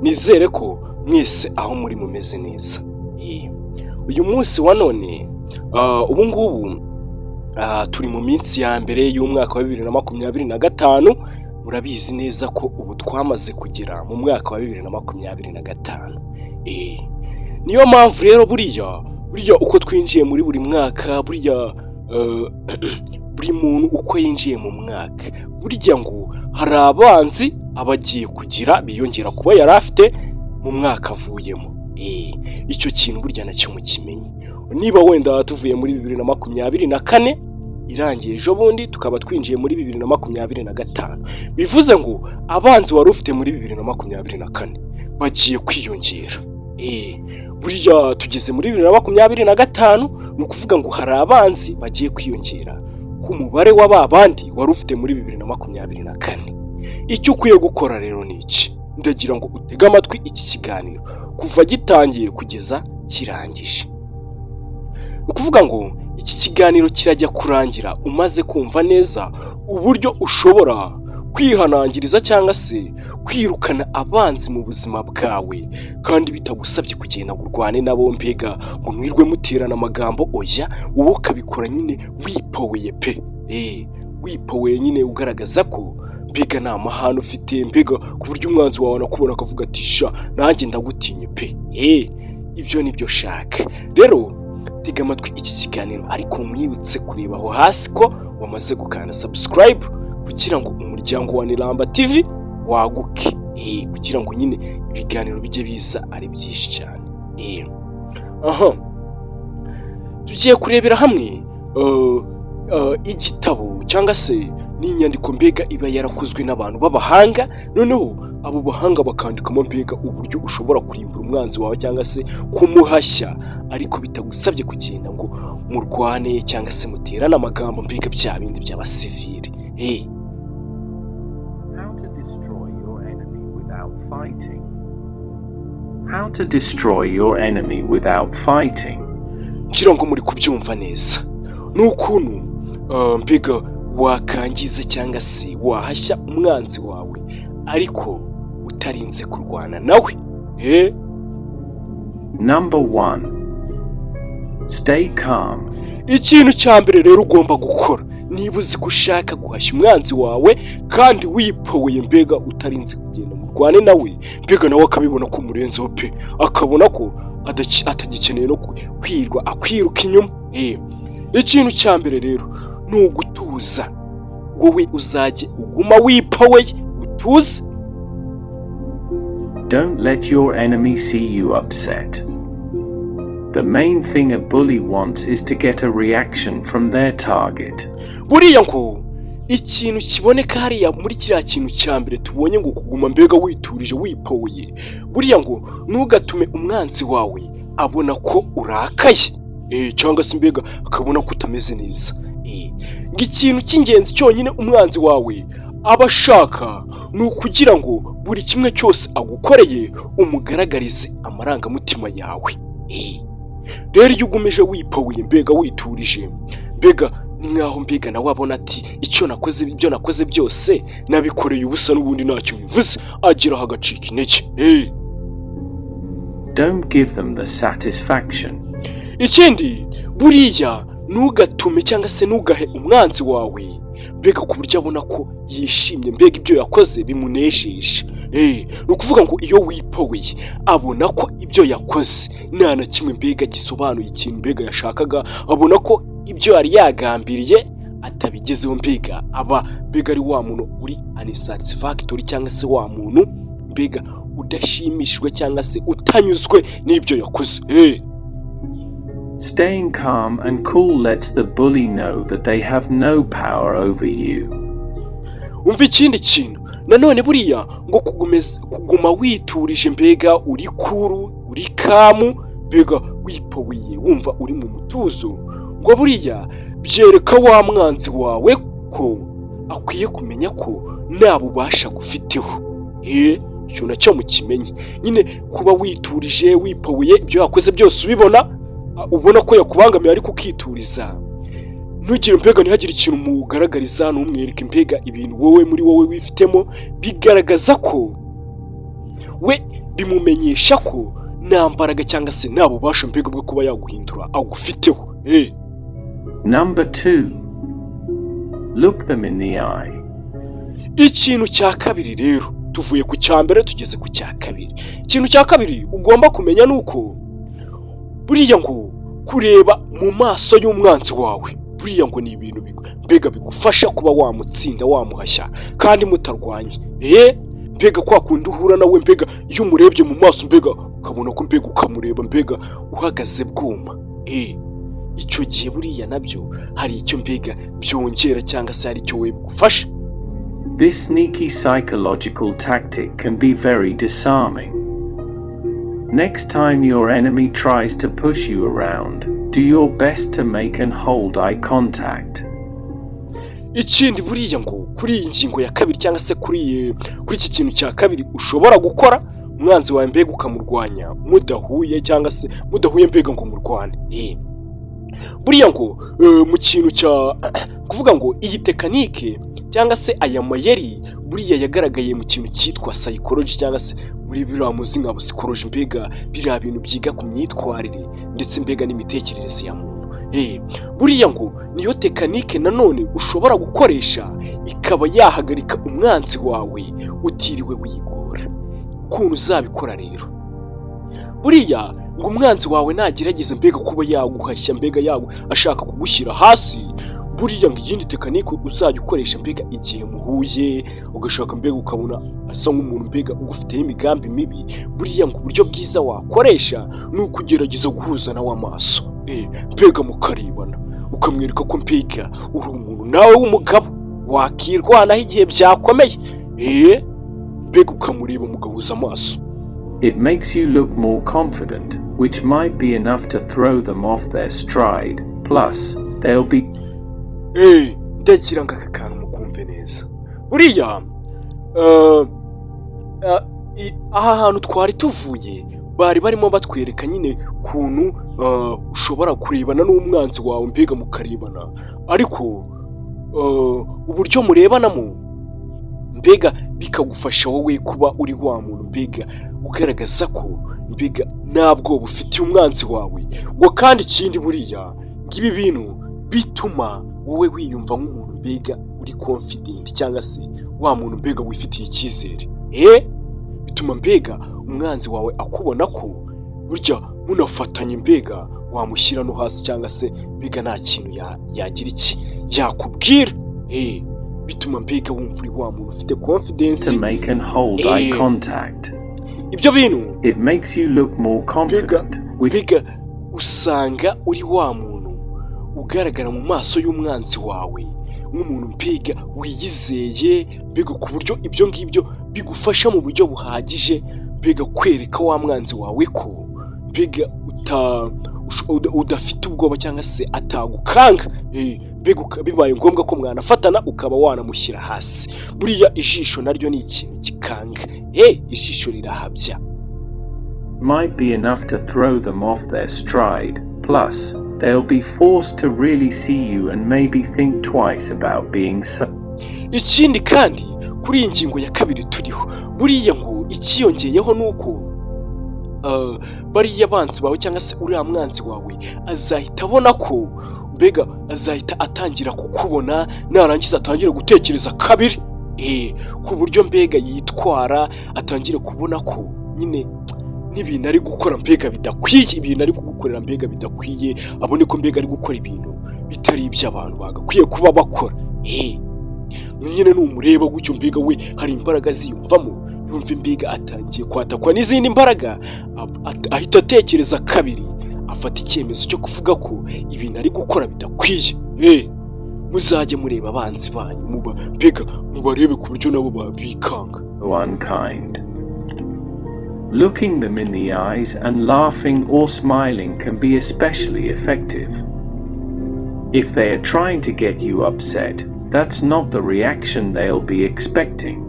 Nizere ko mwese aho muri mumeze neza. Uyu munsi wa none ubu ngubu turi mu minsi ya mbere y'umwaka wa 2025. Murabizi neza ko ubu twamaze kugera mu mwaka wa 2025. Niyo mpamvu rero buriya uko twinjiye muri buri mwaka, buriya buri muntu uko yinjiye mu mwaka, burya ngo hari abanzi abagiye kugira biyongera kuba yari afite mu mwaka avuyemo. Icyo kintu burya nacyo mukimenye. Niba wenda tuvuye muri 2024 irangiye ejo bundi tukaba twinjiye muri 2025, bivuze ngo abanzi wari ufite muri 2024 bagiye kwiyongera. Burya tugeze muri 2025, ni ukuvuga ngo hari abanzi bagiye kwiyongera ku mubare w'ababandi wari ufite muri 2024. Icyo ukwiye gukora rero ni iki? Ndagira ngo utege amatwi iki kiganiro kuva gitangiye kugeza kirangije. Ukuvuga ngo iki kiganiro kirajya kurangira umaze kumva neza uburyo ushobora kwihanangiriza cyangwa se kwirukana abanzi mu buzima bwawe, kandi bitagusabye kugenda gurwane nabo mbega ngo mwirwe muterana amagambo. Oya, wowe ukabikora nyine wipoweye pe. Wipoweye nyine ugaragaza ko mbega nta mahano ufite, mbega ku buryo umwanzi wawe anakubona akavuga ati sha nanjye ndagutinye pe. Ibyo nibyo shaka. Rero tega amatwi iki kiganiro, ariko mwibutse kureba aho hasi ko wamaze gukanda subscribe kugira ngo umuryango wa Niramba TV waguke, kugira ngo nyine ibiganiro bijye biza ari byinshi cyane. Tugiye kurebera hamwe igitabo cyangwa se n'inyandiko mbega iba yarakozwe n'abantu b'abahanga, noneho abo bahanga bakandikamo mbega uburyo ushobora kurimbura umwanzi wawe cyangwa se kumuhashya, ariko bitagusabye kugenda ngo murwane cyangwa se muterane amagambo mbega bya bindi by'abasivili. How to destroy your enemy without fighting. Ngira ngo muri kubyumva neza. N'ukuntu mbega wakangiza cyangwa se wahashya umwanzi wawe ariko utarinze kurwana nawe. Number 1. Stay calm. Ikintu cya mbere rero ugomba gukora, niba uzi ko ushaka guhashya umwanzi wawe kandi wipoweye mbega utarinze kugenda murwane nawe, mbega nawe akabibona ko umurenzeho pe, akabona ko atagikeneye no kwirwa akwiruka inyuma. Ikintu cya mbere rero ni ugutuza. Wowe uzajye uguma wipoweye, utuze. Don't let your enemy see you upset. The main thing a bully wants is to get a reaction from their target. Buriya ngo ikintu kiboneka hariya muri kiriya kintu cya mbere tubonye ngo kuguma mbega witurije wipoweye, buriya ngo ntugatume umwanzi wawe abona ko urakaye, cyangwa se mbega akabona ko utameze neza. Ikintu cy'ingenzi cyonyine umwanzi wawe aba ashaka ni ukugira ngo buri kimwe cyose agukoreye umugaragarize amarangamutima yawe. Rero iyo ugumeje wipoweye mbega witurije, mbega ni nkaho mbega nawe abona ati ibyo nakoze byose nabikoreye ubusa n'ubundi ntacyo bivuze, ageraho agacika intege. Don't give them the satisfaction. Ikindi buriya ntugatume cyangwa se ntugahe umwanzi wawe mbega ku buryo abona ko yishimye mbega ibyo yakoze bimunejeje. Ni ukuvuga ngo iyo wipoweye abona ko ibyo yakoze nta na kimwe mbega gisobanuye ikintu mbega yashakaga, abona ko ibyo yari yagambiriye atabigezeho, mbega aba mbega ari wa muntu uri unsatisfactory cyangwa se wa muntu mbega udashimishijwe cyangwa se utanyuzwe n'ibyo yakoze. Staying calm and cool lets the bully know that they have no power over you. Umva ikindi kintu nanone buriya ngo kuguma witurije mbega uri kuru, uri kamu, mbega wipoweye wumva uri mu mutuzo, ngo buriya byereka wa mwanzi wawe ko akwiye kumenya ko nta bubasha gufiteho. Icyo nacyo mukimenye nyine, kuba witurije wipoweye ibyo yakoze byose ubona ko yakubangamiye ariko ukituriza, ntugire mbega ntihagire ikintu mugaragariza, n'umwereke mbega ibintu wowe muri wowe wifitemo bigaragaza ko we bimumenyesha ko nta mbaraga cyangwa se nta bubasha mbega bwo kuba yaguhindura agufiteho. Number 2. Look them in the eye. Ikintu cya kabiri rero, tuvuye ku cya mbere tugeze ku cya kabiri. Ikintu cya kabiri ugomba kumenya nuko buriya ngo kureba mu maso y'umwanzi wawe, buriya ngo ni ibintu mbega bigufasha kuba wamutsinda, wamuhashya kandi mutarwanye. Mbega kwa kundi uhura nawe, mbega iyo umurebye mu maso mbega ukabona ko mbega ukamureba mbega uhagaze bwuma, icyo gihe buriya nabyo hari icyo mbega byongera cyangwa se hari icyo we bigufasha. This sneaky psychological tactic can be very disarming. Next time your enemy tries to push you around, do your best to make and hold eye contact. Ikindi buriya ngo kuri iyi ngingo ya kabiri cyangwa se kuri iki kintu cya kabiri ushobora gukora, umwanzi wawe mbega ukamurwanya mudahuye cyangwa se mudahuye mbega ngo murwane. Buriya ngo mu kintu cya kuvuga ngo iyi tekanike cyangwa se aya mayeri buriya yagaragaye mu kintu cyitwa psychology cyangwa se muri biriya muzi nka psychology, mbega biriya bintu byiga ku myitwarire ndetse mbega n'imitekerereze ya muntu. Buriya ngo niyo tekanike nanone ushobora gukoresha ikaba yahagarika umwanzi wawe utiriwe wigora. Ukuntu uzabikora rero, buriya ngo umwanzi wawe nagerageza mbega kuba yaguhashya mbega ashaka kugushyira hasi, buriya ngo iyindi tekanike uzajya ukoresha mbega igihe muhuye ugashaka mbega ukabona asa nk'umuntu mbega ugufiteho imigambi mibi, buriya ngo uburyo bwiza wakoresha ni ukugerageza guhuza nawe amaso, mbega mukarebana ukamwereka ko mbega uri umuntu nawe w'umugabo wakirwanaho igihe byakomeye, mbega ukamureba mugahuza amaso. It makes you look more confident, which might be enough to throw them off their stride. Plus, they'll be... ndagira ngo aka kantu mukumve neza. Buriya aha hantu twari tuvuye bari barimo batwereka nyine kuntu ushobora kurebana n'umwanzi wawe mbega mukarebana, ariko uburyo murebanamo mbega bikagufasha wowe kuba uri wa muntu mbega ugaragaza ko mbega nta bwoba ufitiye umwanzi wawe. Ngo kandi ikindi buriya ngibi bintu bituma wowe wiyumva nk'umuntu mbega uri confident cyangwa se wa muntu mbega wifitiye icyizere. Bituma mbega umwanzi wawe akubona ko burya munafatanye mbega wamushyira no hasi cyangwa se mbega nta kintu yagira iki yakubwira. Bituma mbega wumva uri wa muntu ufite confidence. To make and hold eye contact. Ibyo bintu it makes you look more confident. Mbega usanga uri wa muntu ugaragara mu maso y'umwanzi wawe nk'umuntu mbega wiyizeye, mbega ku buryo ibyo ngibyo bigufasha mu buryo buhagije mbega kwereka wa mwanzi wawe ko mbega udafite ubwoba cyangwa se atagukanga. Mbega bibaye ngombwa ko mwanafatana ukaba wanamushyira hasi. Buriya ijisho naryo ni ikintu gikanga, ijisho rirahabya. Might be enough to throw them off their stride. Plus, they'll be forced to really see you and maybe think twice about being so. Ikindi kandi kuri iyi ngingo ya kabiri turiho, buriya ngo ikiyongeyeho nuko bariya abanzi bawe cyangwa se uriya mwanzi wawe azahita abona ko mbega azahita atangira kukubona, narangiza atangira gutekereza kabiri, ku buryo mbega yitwara, atangira kubona ko nyine n'ibintu ari gukora mbega bidakwiye, ibintu ari kugukorera mbega bidakwiye, abone ko mbega ari gukora ibintu bitari iby'abantu bagakwiye kuba bakora. Nyine n'umureba gutyo mbega we hari imbaraga ziyumvamo, yumva mbega atangiye kwatakwa n'izindi mbaraga, ahita atekereza kabiri, afata icyemezo cyo kuvuga ko ibintu ari gukora bidakwiye. Muzajye mureba abanzi banyu mbega mubarebe ku buryo nabo babikanga. One kind. Looking them in the eyes and laughing or smiling can be especially effective. If they are trying to get you upset, that's not the reaction they'll be expecting.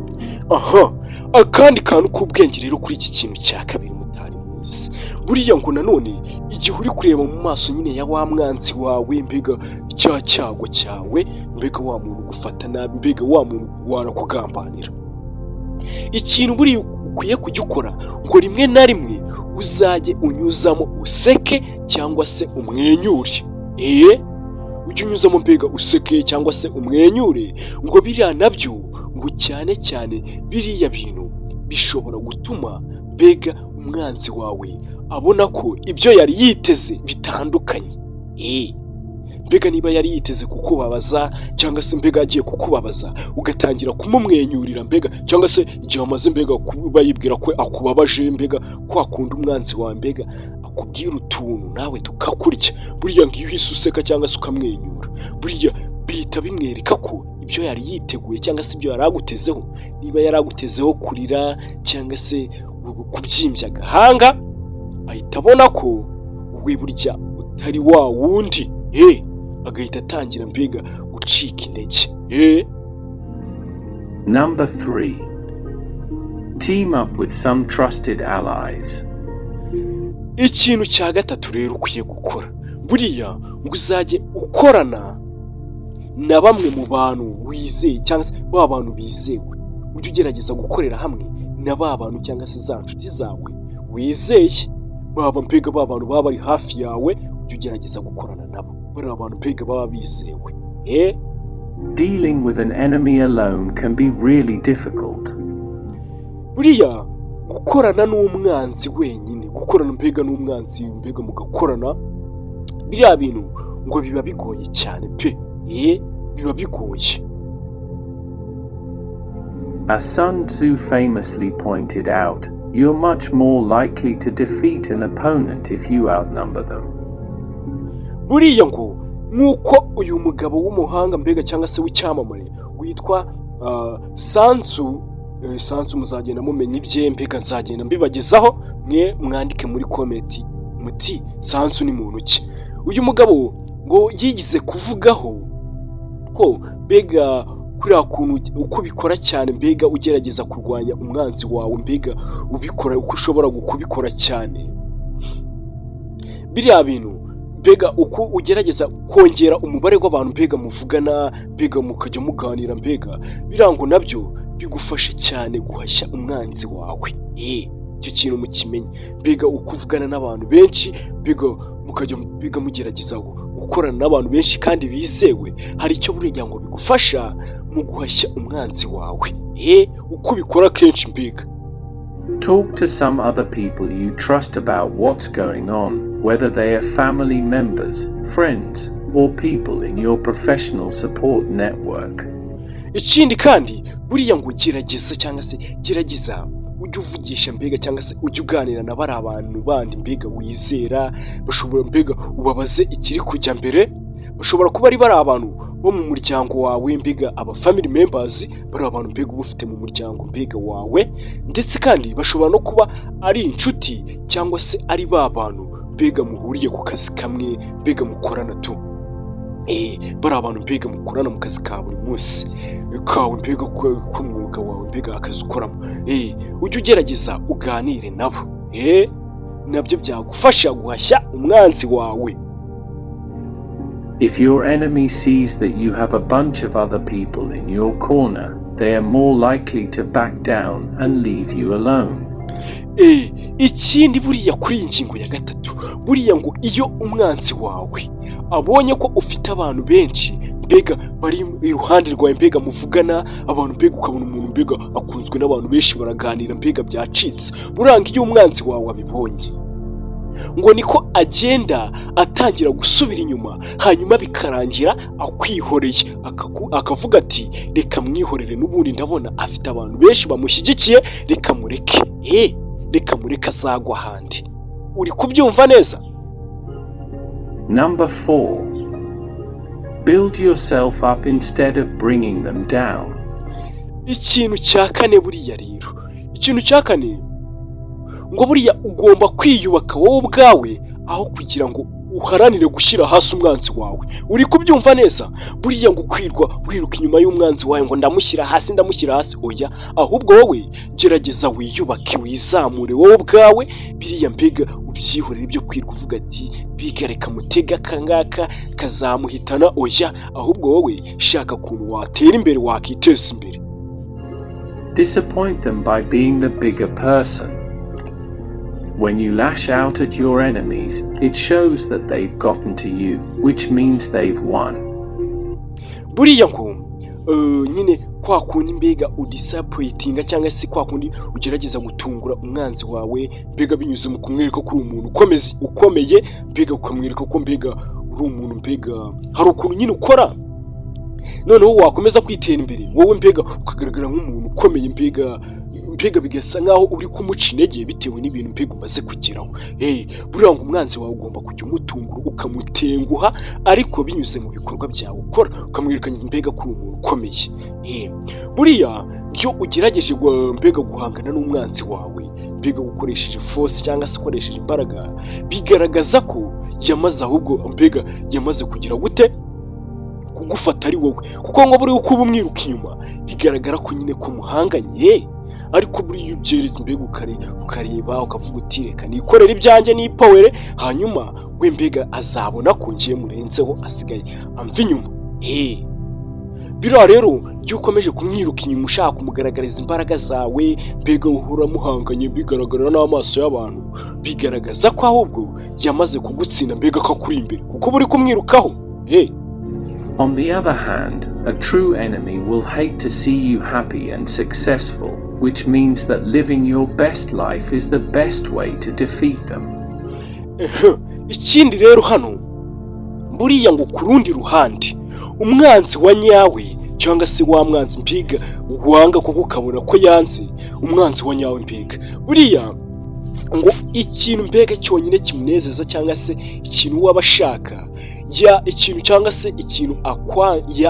Akandi kantu k'ubwenge rero kuri iki kintu cya kabiri mutari muzi, buriya ngo nanone igihe uri kureba mu maso nyine ya wa mwanzi wawe mbega icya cyago cyawe, mbega wa muntu gufata nabi, mbega wa muntu wanakugambanira, ikintu buriya ukwiye kujya ukora ngo rimwe na rimwe uzajye unyuzamo useke cyangwa se umwenyure. Ujye unyuzamo mbega useke cyangwa se umwenyure, ngo biriya nabyo ngo cyane cyane biriya bintu bishobora gutuma mbega umwanzi wawe abona ko ibyo yari yiteze bitandukanye. Mbega niba yari yiteze kukubabaza cyangwa se mbega agiye kukubabaza ugatangira kumumwenyurira mbega, cyangwa se igihe amaze mbega kuba yibwira ko akubabaje mbega ko akunda umwanzi wawe mbega akubwira utuntu nawe tukakurya, buriya ngiyo uhise useka cyangwa se ukamwenyura, buriya bihita bimwereka ko ibyo yari yiteguye cyangwa se ibyo yari agutezeho, niba yari agutezeho kurira cyangwa se kubyimbya agahanga, ahita abona ko we burya utari wa wundi, agahita atangira mbega gucika intege. Number 3. Team up with some trusted allies. Ikintu cya gatatu rero ukwiye gukora, buriya ngo uzajye ukorana na bamwe mu bantu wizeye cyangwa se ba bantu bizewe. Ujye ugerageza gukorera hamwe na ba bantu cyangwa se za nshuti zawe wizeye, baba mbega ba bantu baba bari hafi yawe, ujye ugerageza gukorana nabo, bari abantu mbega baba bizewe. Dealing with an enemy alone can be really difficult. Buriya gukorana n'umwanzi wenyine, gukorana mbega n'umwanzi mbega mugakorana, biriya bintu ngo biba bigoye cyane pe, biba bigoye. As Sun Tzu famously pointed out, you're much more likely to defeat an opponent if you outnumber them. Buriya ngo nuko uyu mugabo w'umuhanga mbega cyangwa se w'icyamamare witwa Sun Tzu, muzagenda mumenya ibye mbega nzagenda mbibagezaho, mwe mwandike muri komenti muti Sun Tzu ni muntu ki. Uyu mugabo ngo yigize kuvugaho ko mbega kuriya kuntu uko bikora cyane mbega ugerageza kurwanya umwanzi wawe, mbega ubikora uko ushobora kubikora cyane, biriya bintu mbega uko ugerageza kongera umubare w'abantu mbega muvugana mbega mukajya muganira mbega, birango nabyo bigufashe cyane guhashya umwanzi wawe. Icyo kintu mukimenye, mbega uko uvugana n'abantu benshi mbega mukajya mbega mugerageza gukorana n'abantu benshi kandi bizewe, hari icyo buriya ngo bigufasha mu guhashya umwanzi wawe. Uko bikora kenshi mbega. Talk to some other people you trust about what's going on, whether they are family members, friends, or people in your professional support network. Ikindi kandi buriya ngo gerageza cyangwa se gerageza ujye uvugisha mbega cyangwa se ujye uganira na bari abantu bandi mbega wizera, bashobora mbega ubabaze ikiri kujya mbere, bashobora kuba ari bari abantu bo mu muryango wawe mbega aba family members, bari abantu mbega uba ufite mu muryango mbega wawe, ndetse kandi bashobora no kuba ari inshuti cyangwa se ari ba bantu mbega muhuriye ku kazi kamwe mbega mukorana tu, bari abantu mbega mukorana mu kazi ka buri munsi kawe mbega k'umwuga wawe mbega akazi ukoramo, ujye ugerageza uganire nabo, nabyo byagufasha guhashya umwanzi wawe. If your enemy sees that you have a bunch of other people in your corner, they are more likely to back down and leave you alone. Ikindi buriya kuri iyi ngingo ya gatatu, buriya ngo iyo umwanzi wawe abonye ko ufite abantu benshi mbega bari iruhande rwawe mbega muvugana, abantu mbega ukabona umuntu mbega akunzwe n'abantu benshi baraganira mbega byacitse, buranga iyo umwanzi wawe abibonye ngo niko agenda atangira gusubira inyuma, hanyuma bikarangira akwihoreye akavuga ati reka mwihorere, n'ubundi ndabona afite abantu benshi bamushyigikiye, reka mureke azagwa ahandi. Uri kubyumva neza? Number 4. Build yourself up instead of bringing them down. Ikintu cya kane buriya rero, ikintu cya kane ngo buriya ugomba kwiyubaka wowe ubwawe aho kugira ngo uharanire gushyira hasi umwanzi wawe. Uri kubyumva neza? Buriya ngo kwirwa wiruka inyuma y'umwanzi wawe ngo ndamushyira hasi, oya, ahubwo wowe gerageza wiyubake, wizamure wowe ubwawe, biriya mbega ubyihorere ibyo kwirwa uvuga ati biga reka mutega kangaka kazamuhitana, oya, ahubwo wowe shaka ukuntu watera imbere, wakiteza imbere. Disappoint them by being the bigger person. When you lash out at your enemies, it shows that they've gotten to you, which means they've won. Buriya ngo nyine kwa kundi mbega udisappointinga cyangwa se kwa kundi ugerageza gutungura umwanzi wawe mbega binyuze mu kumwereka ko uri umuntu ukomeye mbega ukamwereka ko mbega uri umuntu mbega hari ukuntu nyine ukora noneho wakomeza kwitera imbere wowe mbega ukagaragara nk'umuntu ukomeye mbega bigasa nkaho uri kumuca intege bitewe n'ibintu mbega umaze kugeraho. Buriya ngo umwanzi wawe ugomba kujya umutungura ukamutenguha ariko binyuze mu bikorwa byawe ukora ukamwerekana mbega ko uri umuntu ukomeye. Buriya iyo ugerageje mbega guhangana n'umwanzi wawe mbega ukoresheje force cyangwa se ukoresheje imbaraga bigaragaza ko yamaze kugira gute kugufata ari wowe kuko ngo buri uko umwiruka inyuma bigaragara ko nyine ko muhanganye ariko buri iyo ubyeretse mbega ukareba ukavuga uti reka nikorera ibyanjye n'ipowere hanyuma we mbega azabona ko ngiye murenzeho asigaye amva inyuma. Biriya rero iyo ukomeje kumwiruka inyuma ushaka kumugaragariza imbaraga zawe mbega uhora muhanganye bigaragara n'amaso y'abantu bigaragaza ko ahubwo yamaze kugutsinda mbega akakuri imbere kuko buri kumwirukaho. On the other hand, a true enemy will hate to see you happy and successful, which means that living your best life is the best way to defeat them. Ikindi rero hano buriya ngo ku rundi ruhande umwanzi wa nyawe cyangwa se wa mwanzi mbiga wanga kuko ukabona ko yanze umwanzi wa nyawe mbiga buriya ngo ikintu mbega cyonyine kimunezeza cyangwa se ikintu waba ashaka ikintu cyangwa se ikintu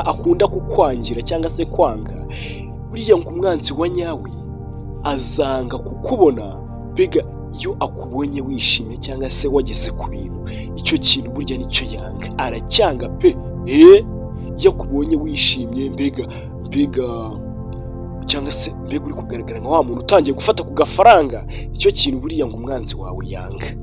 akunda kukwangira cyangwa se kwanga buriya ngo umwanzi wa nyawe azanga kukubona mbega iyo akubonye wishimye cyangwa se wageze ku bintu icyo kintu burya nicyo yanga aracyanga pe. Iyo akubonye wishimye mbega cyangwa se mbega uri kugaragara nka wa muntu utangiye gufata ku gafaranga icyo kintu buriya ngo umwanzi wawe yanga.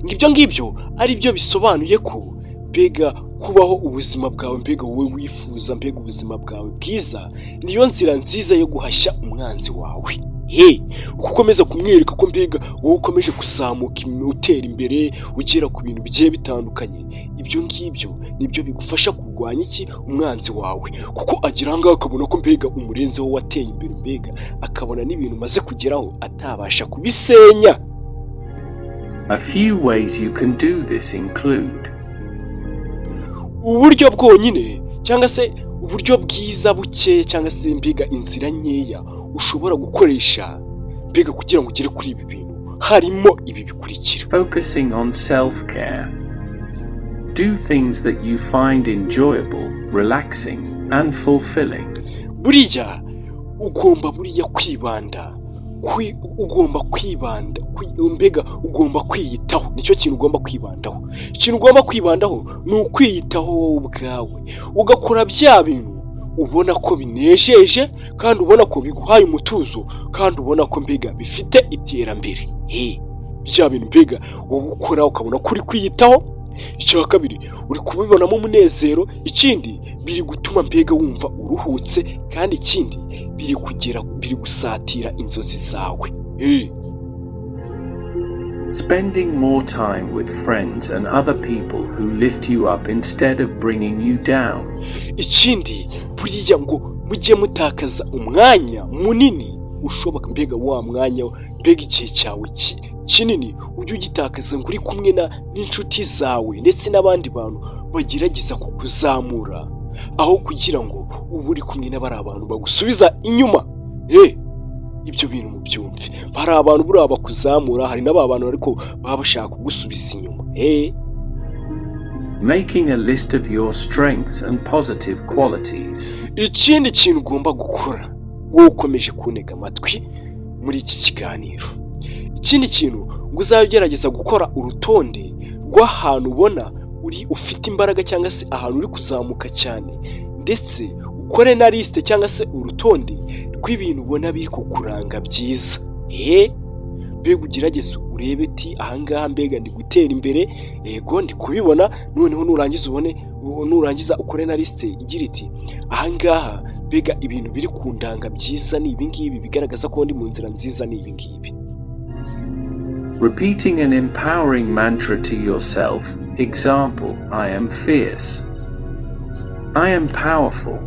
Ngibyo ari byo bisobanuye ko mbega kubaho ubuzima bwawe mbega wowe wifuza mbega ubuzima bwawe bwiza niyo nzira nziza yo guhashya umwanzi wawe. Ukomeza kumwereka ko mbega wowe ukomeje kuzamuka utera imbere ugera ku bintu bigiye bitandukanye ibyo ngibyo nibyo bigufasha kurwanya umwanzi wawe kuko agira ngaho akabona ko mbega umurenzeho wateye imbere mbega akabona n'ibintu umaze kugeraho atabasha kubisenya. A few ways you can do this include uburyo bwonyine cyangwa se uburyo bwiza buke cyangwa se mbega inzira nkeya ushobora gukoresha mbega kugira ngo ugere kuri ibi bintu harimo ibi bikurikira. Focusing on self-care. Do things that you find enjoyable, relaxing and fulfilling. Buriya ugomba kwiyitaho nicyo kintu ugomba kwibandaho. Ikintu ugomba kwibandaho ni ukwiyitaho wowe ubwawe ugakora bya bintu ubona ko binejeje kandi ubona ko biguhaye umutuzo kandi ubona ko mbega bifite iterambere. Bya bintu mbega wowe ukora ukabona ko uri kwiyitaho. Icya kabiri uri kubibonamo umunezero. Ikindi biri gutuma mbega wumva uruhutse kandi ikindi biri gusatira inzozi zawe. Spending more time with friends and other people who lift you up instead of bringing you down. Ikindi buriya ngo mujye mutakaza umwanya munini ushoboka mbega wa mwanya mbega igihe cyawe kinini ujye ugitakaza ngo uri kumwe n'inshuti zawe ndetse n'abandi bantu bagerageza kukuzamura aho kugira ngo ubu uri kumwe n'abari abantu bagusubiza inyuma. Ibyo bintu mubyumve hari abantu buriya bakuzamura hari n'aba bantu ariko baba bashaka kugusubiza inyuma. Making a list of your strengths and positive qualities. Ikindi kintu ugomba gukora wowe ukomeje kunega amatwi muri iki kiganiro, ikindi kintu ngo uzagerageza gukora urutonde rw'ahantu ubona ufite imbaraga cyangwa se ahantu uri kuzamuka cyane ndetse ukore na liste cyangwa se urutonde rw'ibintu ubona biri kukuranga byiza. Mbega ugerageze urebe ati ahangaha mbega ndi gutera imbere yego ndi kubibona noneho nurangiza ukore na liste igira iti ahangaha mbega ibintu biri kundanga byiza ni ibi ngibi, bigaragaza ko ndi mu nzira nziza ni ibi ngibi. Repeating an empowering mantra to yourself. Example, I am fierce. I am powerful.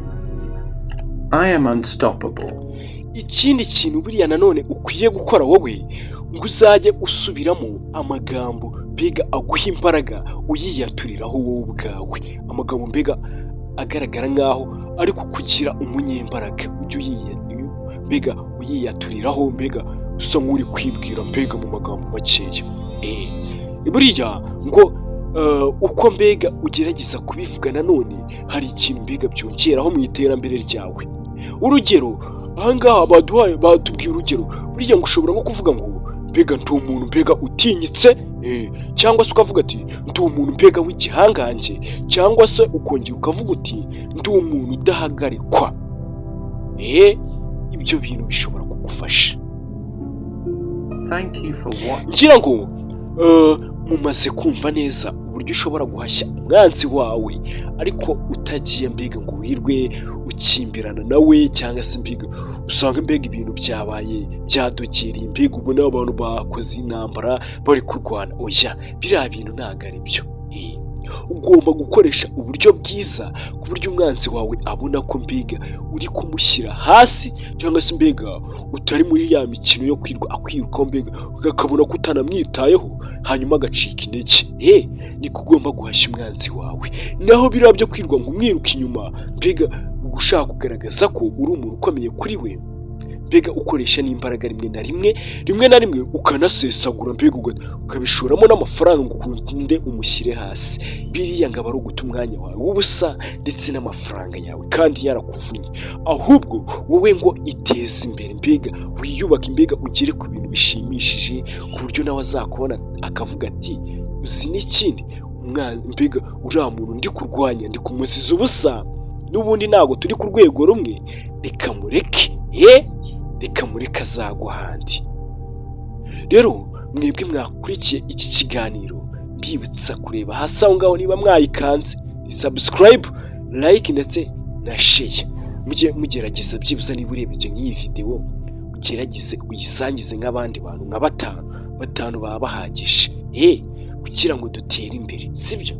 I am unstoppable. Ikindi kintu buriya nanone ukwiye gukora wowe, ngo uzajye usubiramo amagambo mbega aguha imbaraga uyiyaturiraho wowe ubwawe, amagambo mbega agaragara nk'aho ari kukugira umunyembaraga, ujye mbega uyiyaturiraho, mbega usa nk'uri kwibwira mbega mu magambo makeya. Buriya ngo uko mbega ugerageza kubivuga nanone hari ikintu mbega byongeraho mu iterambere ryawe. Urugero ahangaha batubwiye urugero, buriya ngo ushobora nko kuvuga ngo mbega ndi umuntu mbega utinyitse, cyangwa se ukavuga ati ndi umuntu mbega w'igihangange, cyangwa se ukongera ukavuga uti ndi umuntu udahagarikwa. Ibyo bintu bishobora kugufasha. Ngira ngo mumaze kumva neza uburyo ushobora guhashya umwanzi wawe, ariko utagiye mbega ngo wirwe ukimbirana nawe, cyangwa se mbega usanga mbega ibintu byabaye byadogereye, mbega ubona abantu bakoze intambara bari kurwana. Oya, biriya bintu ntabwo ari byo. Ugomba gukoresha uburyo bwiza ku buryo umwanzi wawe abona ko mbega uri kumushyira hasi, cyangwa se mbega utari muri ya mikino yo kwirwa akwirukaho, mbega akabona ko utanamwitayeho hanyuma agacika intege. Niko ugomba guhashya umwanzi wawe. Naho biriya byo kwirwa ngo umwiruke inyuma, mbega ugushaka kugaragaza ko uri umuntu ukomeye kuri we, mbega ukoresha n'imbaraga rimwe na rimwe ukanasesagura, mbega ukabishoramo n'amafaranga ngo ukunde umushyire hasi. Biriya ngo aba ari uguta umwanya wawe w'ubusa ndetse n'amafaranga yawe kandi yarakuvunnye. Ahubwo wowe ngo iteze imbere, mbega wiyubake, mbega ugere ku bintu bishimishije ku buryo nawe azakubona akavuga ati uzi n'ikindi, mbega uriya muntu ndi kurwanya ndi kumuziza ubusa, n'ubundi ntabwo turi ku rwego rumwe, reka mureke reka mureke azagwa ahandi. Rero mwebwe mwakurikiye iki kiganiro, mbibutsa kureba hasi aho ngaho niba mwayikanze ni subscribe, like ndetse na share. Mujye mugerageza byibuze niba urebye nk'iyi video, ugerageze uyisangize nk'abandi bantu nka batanu baba bahagije, kugira ngo dutere imbere, sibyo?